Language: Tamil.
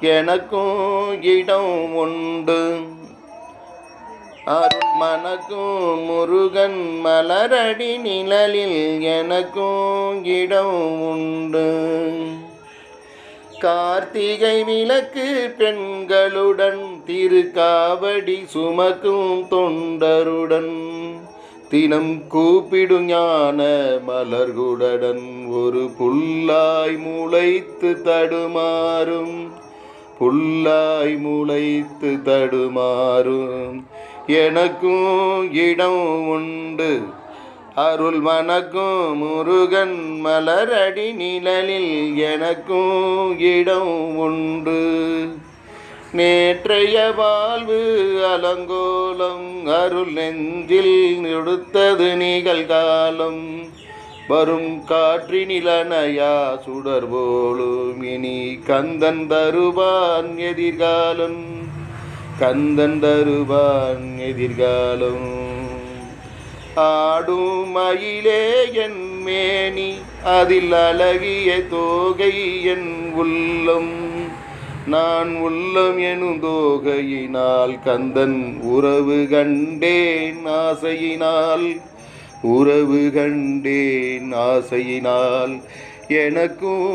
எனக்கும் இடம் உண்டு. அருள் மனக்கும் முருகன் மலரடி நிழலில் எனக்கும் இடம் உண்டு. கார்த்திகை விளக்கு பெண்களுடன் திருக்காவடி சுமக்கும் தொண்டருடன் தினம் கூப்பிடும் ஞான மலர்களுடன் ஒரு புல்லாய் முளைத்து தடுமாறும் எனக்கும் இடம் உண்டு. அருள் மனக்கும் முருகன் மலரடி நிழலில் எனக்கும் இடம் உண்டு. நேற்றைய வாழ்வு அலங்கோலம் அருள் நெஞ்சில் நொடுத்தது நிகழ்காலம். வரும் காற்றினிலனையா சுடர் போலும் இனி கந்தன் தருவான் எதிர்காலம். ஆடும் மயிலே என் மேனி அதில் அழகிய தோகை என் உள்ளம். நான் உள்ளம் எனும் தோகையினால் கந்தன் உறவு கண்டேன் ஆசையினால் எனக்கும்